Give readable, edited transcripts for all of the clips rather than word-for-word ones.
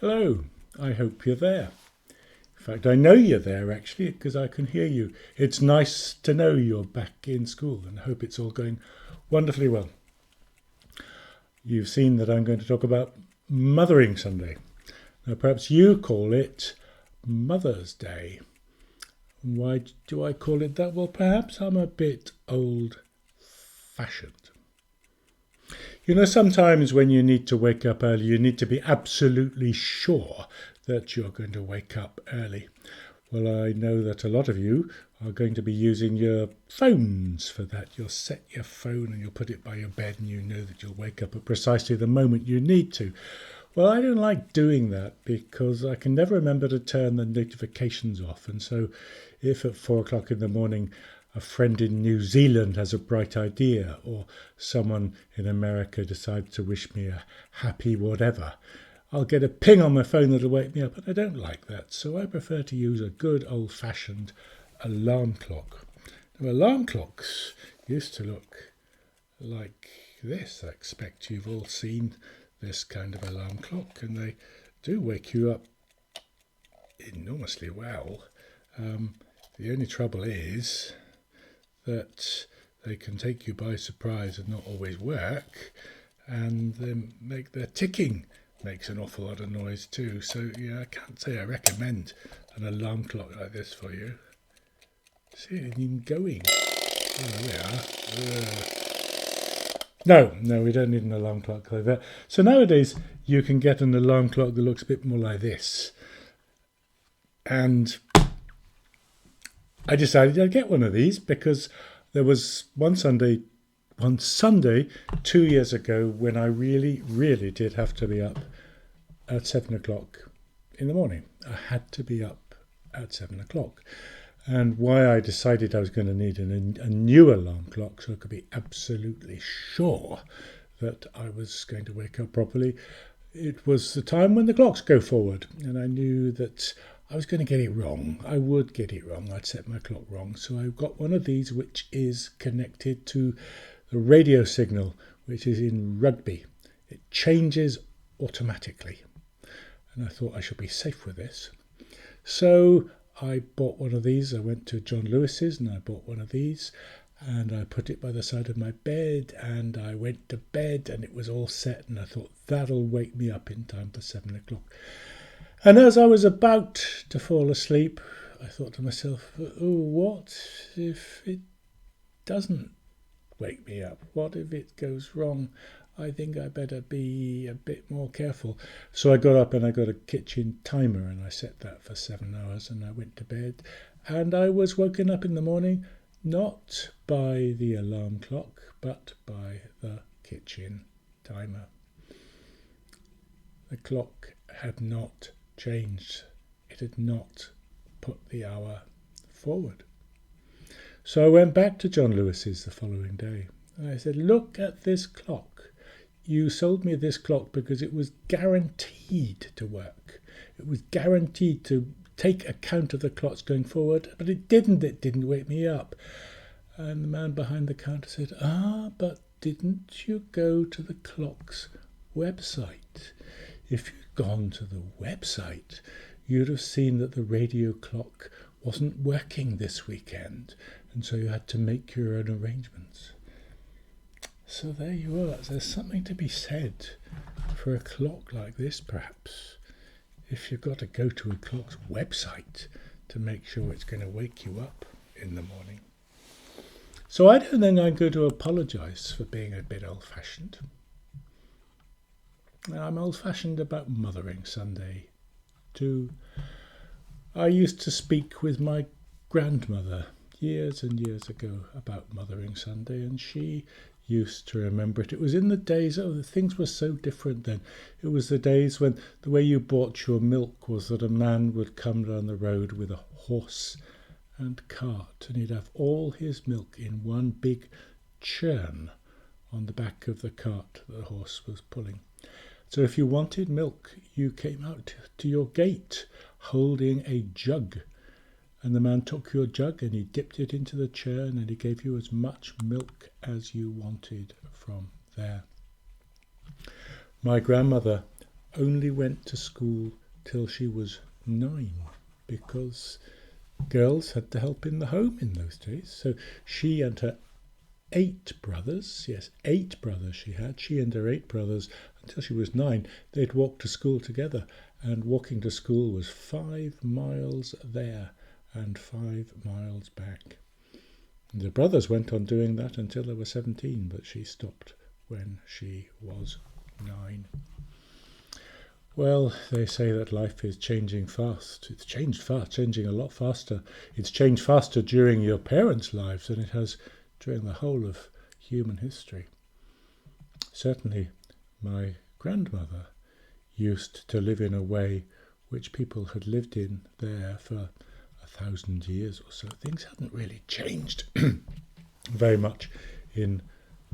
Hello, I hope you're there. In fact, I know you're there actually because I can hear you. It's nice to know you're back in school and I hope it's all going wonderfully well. You've seen that I'm going to talk about Mothering Sunday. Now, perhaps you call it Mother's Day. Why do I call it that? Well, perhaps I'm a bit old-fashioned. You know, sometimes when you need to wake up early, you need to be absolutely sure that you're going to wake up early. Well, I know that a lot of you are going to be using your phones for that. You'll set your phone and you'll put it by your bed and you know that you'll wake up at precisely the moment you need to. Well, I don't like doing that because I can never remember to turn the notifications off. And so if at 4 o'clock in the morning a friend in New Zealand has a bright idea or someone in America decides to wish me a happy whatever, I'll get a ping on my phone that'll wake me up, and I don't like that. So I prefer to use a good old-fashioned alarm clock. Now, alarm clocks used to look like this. I expect you've all seen this kind of alarm clock, and they do wake you up enormously well. The only trouble is that they can take you by surprise and not always work, and their ticking makes an awful lot of noise too. So yeah, I can't say I recommend an alarm clock like this for you. See it even going. Oh, there we are. No, we don't need an alarm clock like that. So nowadays you can get an alarm clock that looks a bit more like this. And I decided I'd get one of these because there was one Sunday 2 years ago when I really did have to be up at 7 o'clock in the morning. I had to be up at 7 o'clock. And why I decided I was going to need a new alarm clock so I could be absolutely sure that I was going to wake up properly, it was the time when the clocks go forward. And I knew that I was going to get it wrong. I would get it wrong. I'd set my clock wrong. So I got one of these which is connected to the radio signal, which is in rugby. It changes automatically. And I thought I should be safe with this. So I bought one of these. I went to John Lewis's and I bought one of these. And I put it by the side of my bed and I went to bed and it was all set. And I thought that'll wake me up in time for 7 o'clock. And as I was about to fall asleep, I thought to myself, oh, what if it doesn't wake me up? What if it goes wrong? I think I better be a bit more careful. So I got up and I got a kitchen timer and I set that for 7 hours and I went to bed. And I was woken up in the morning, not by the alarm clock, but by the kitchen timer. The clock had not changed. It had not put the hour forward. So I went back to John Lewis's the following day. And I said, look at this clock. You sold me this clock because it was guaranteed to work. It was guaranteed to take account of the clocks going forward, but it didn't. It didn't wake me up. And the man behind the counter said, but didn't you go to the clock's website? If you'd gone to the website, you'd have seen that the radio clock wasn't working this weekend, and so you had to make your own arrangements. So there you are. There's something to be said for a clock like this, perhaps, if you've got to go to a clock's website to make sure it's going to wake you up in the morning. So I don't think I'm going to apologise for being a bit old-fashioned. I'm old-fashioned about Mothering Sunday too. I used to speak with my grandmother years and years ago about Mothering Sunday, and she used to remember it. It was in the days, things were so different then. It was the days when the way you bought your milk was that a man would come down the road with a horse and cart, and he'd have all his milk in one big churn on the back of the cart that the horse was pulling. So if you wanted milk, you came out to your gate holding a jug. And the man took your jug and he dipped it into the churn and he gave you as much milk as you wanted from there. My grandmother only went to school till she was 9, because girls had to help in the home in those days. So she and her 8 brothers, yes, 8 brothers she and her 8 brothers, until she was 9, they'd walk to school together. And walking to school was 5 miles there and 5 miles back. And the brothers went on doing that until they were 17, but she stopped when she was 9. Well, they say that life is changing fast. It's changed fast, changing a lot faster. It's changed faster during your parents' lives than it has during the whole of human history. Certainly, my grandmother used to live in a way which people had lived in there for 1,000 years or so. Things hadn't really changed very much in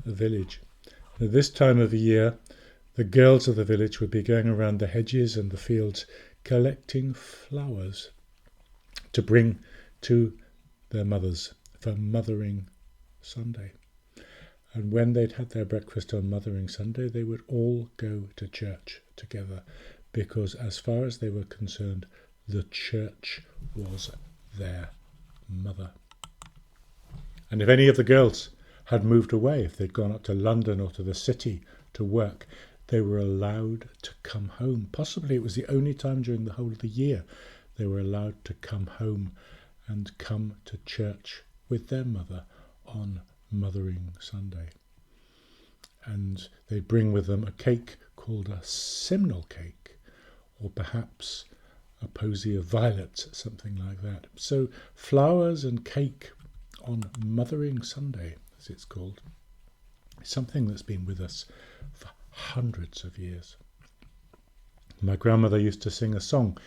the village. At this time of the year, the girls of the village would be going around the hedges and the fields collecting flowers to bring to their mothers for Mothering Sunday. And when they'd had their breakfast on Mothering Sunday, they would all go to church together, because as far as they were concerned, the church was their mother. And if any of the girls had moved away, if they'd gone up to London or to the city to work, they were allowed to come home. Possibly it was the only time during the whole of the year they were allowed to come home and come to church with their mother on Mothering Sunday. And they'd bring with them a cake called a simnel cake, or perhaps a posy of violets, something like that. So flowers and cake on Mothering Sunday, as it's called, is something that's been with us for hundreds of years. My grandmother used to sing a song.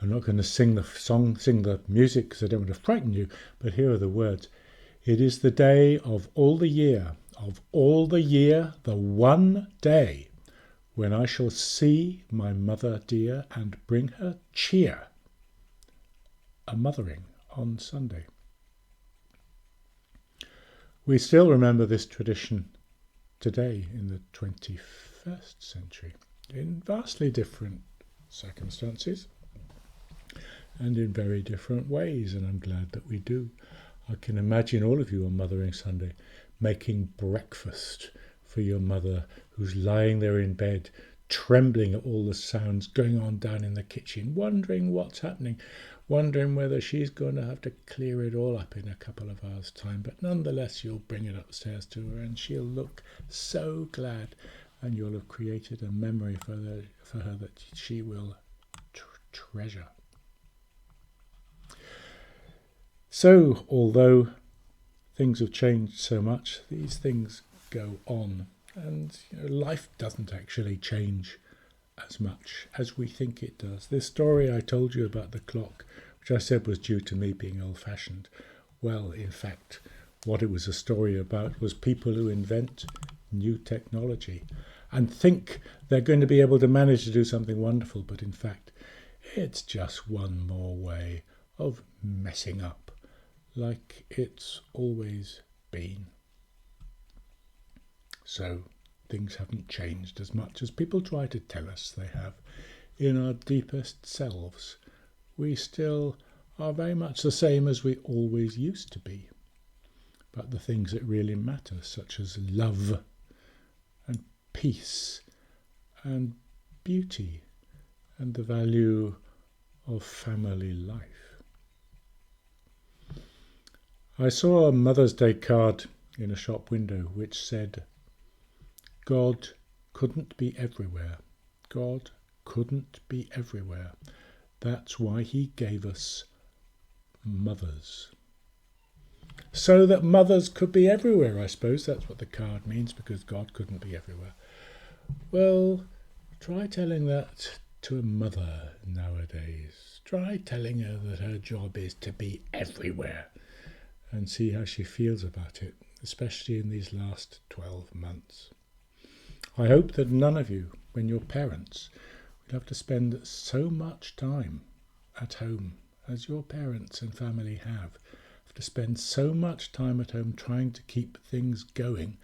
I'm not going to sing the music, because I don't want to frighten you, but here are the words. It is the day of all the year, the one day, when I shall see my mother dear and bring her cheer, a mothering on Sunday. We still remember this tradition today in the 21st century, in vastly different circumstances and in very different ways, and I'm glad that we do. I can imagine all of you on Mothering Sunday making breakfast for your mother, who's lying there in bed, trembling at all the sounds going on down in the kitchen, wondering what's happening, wondering whether she's going to have to clear it all up in a couple of hours' time. But nonetheless, you'll bring it upstairs to her and she'll look so glad, and you'll have created a memory for her that she will treasure. So, although things have changed so much, these things go on, and life doesn't actually change as much as we think it does. This story I told you about the clock, which I said was due to me being old-fashioned, well, in fact, what it was a story about was people who invent new technology and think they're going to be able to manage to do something wonderful, but in fact, it's just one more way of messing up, like it's always been. So things haven't changed as much as people try to tell us they have. In our deepest selves, we still are very much the same as we always used to be. But the things that really matter, such as love and peace and beauty and the value of family life. I saw a Mother's Day card in a shop window which said, God couldn't be everywhere. God couldn't be everywhere. That's why he gave us mothers. So that mothers could be everywhere, I suppose. That's what the card means, because God couldn't be everywhere. Well, try telling that to a mother nowadays. Try telling her that her job is to be everywhere, and see how she feels about it, especially in these last 12 months. I hope that none of you, when you're parents, will have to spend so much time at home as your parents and family have to spend so much time at home trying to keep things going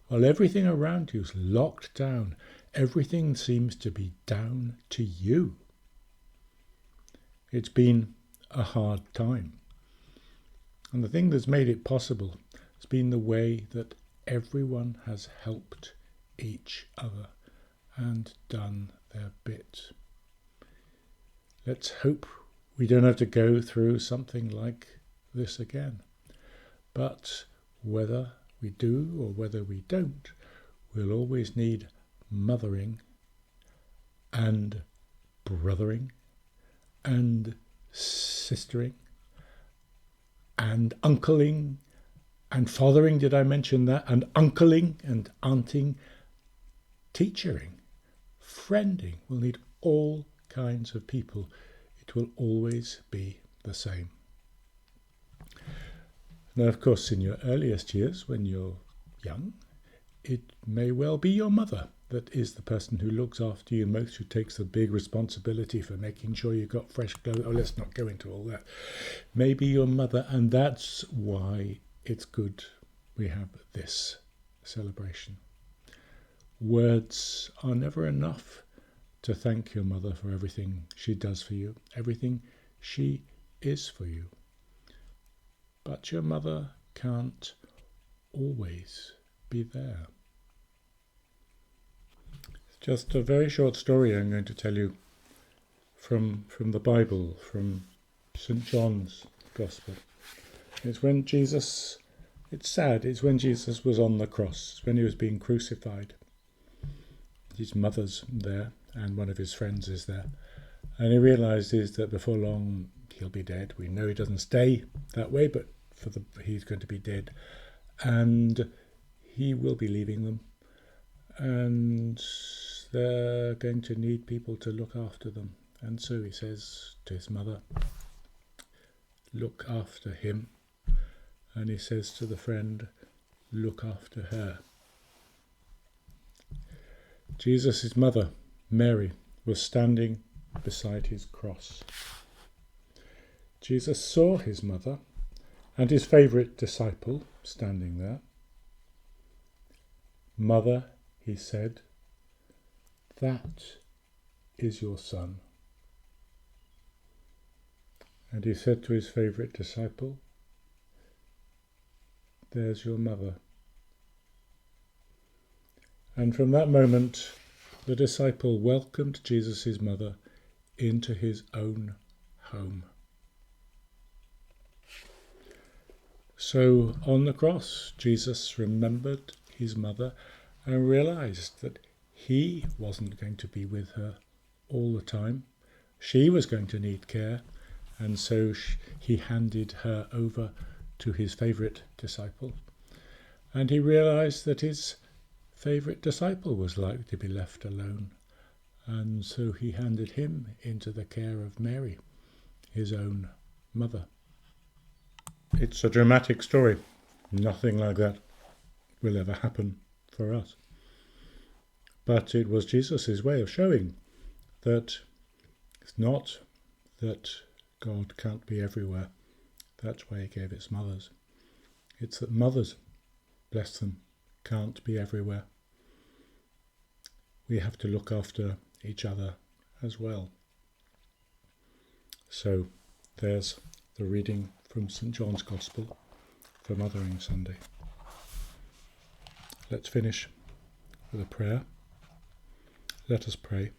while everything around you is locked down, everything seems to be down to you. It's been a hard time. And the thing that's made it possible has been the way that everyone has helped each other and done their bit. Let's hope we don't have to go through something like this again. But whether we do or whether we don't, we'll always need mothering and brothering and sistering and uncling and fathering, did I mention that? And uncling and aunting, teachering, friending. We'll need all kinds of people. It will always be the same. Now, of course, in your earliest years, when you're young, it may well be your mother that is the person who looks after you most, who takes the big responsibility for making sure you've got fresh clothes. Oh, let's not go into all that. Maybe your mother, and that's why it's good we have this celebration. Words are never enough to thank your mother for everything she does for you, everything she is for you. But your mother can't always be there. Just a very short story I'm going to tell you from the Bible, from St. John's Gospel. It's when Jesus, it's sad, it's when Jesus was on the cross, when he was being crucified. His mother's there and one of his friends is there. And he realises that before long he'll be dead. We know he doesn't stay that way, but he's going to be dead. And he will be leaving them. And they're going to need people to look after them. And so he says to his mother, look after him. And he says to the friend, look after her. Jesus' mother, Mary, was standing beside his cross. Jesus saw his mother and his favourite disciple standing there. Mother, he said, that is your son. And he said to his favourite disciple, there's your mother. And from that moment, the disciple welcomed Jesus' mother into his own home. So on the cross, Jesus remembered his mother and realised that he wasn't going to be with her all the time. She was going to need care, and so he handed her over to his favourite disciple. And he realised that his favourite disciple was likely to be left alone, and so he handed him into the care of Mary, his own mother. It's a dramatic story. Nothing like that will ever happen for us. But it was Jesus' way of showing that it's not that God can't be everywhere. That's why he gave it mothers. It's that mothers, bless them, can't be everywhere. We have to look after each other as well. So there's the reading from St. John's Gospel for Mothering Sunday. Let's finish with a prayer. Let us pray.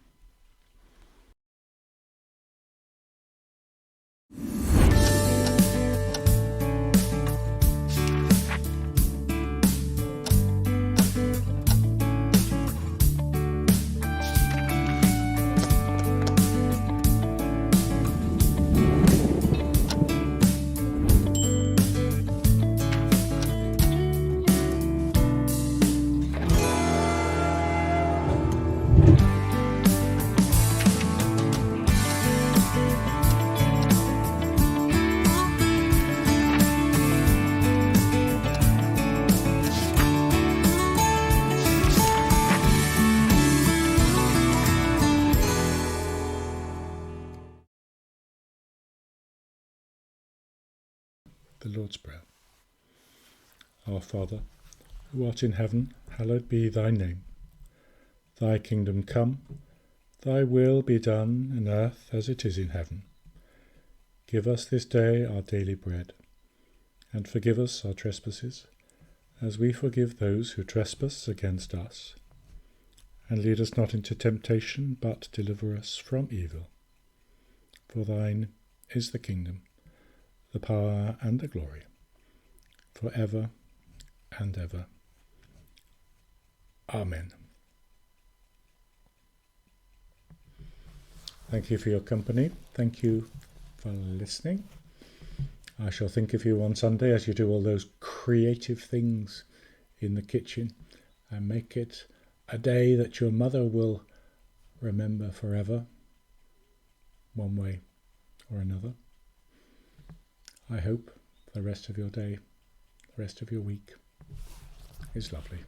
The Lord's Prayer. Our Father, who art in heaven, hallowed be thy name. Thy kingdom come, thy will be done in earth as it is in heaven. Give us this day our daily bread, and forgive us our trespasses, as we forgive those who trespass against us. And lead us not into temptation, but deliver us from evil. For thine is the kingdom, the power, and the glory, for ever and ever. Amen. Thank you for your company. Thank you for listening. I shall think of you on Sunday as you do all those creative things in the kitchen, and make it a day that your mother will remember forever, one way or another. I hope the rest of your day, the rest of your week is lovely.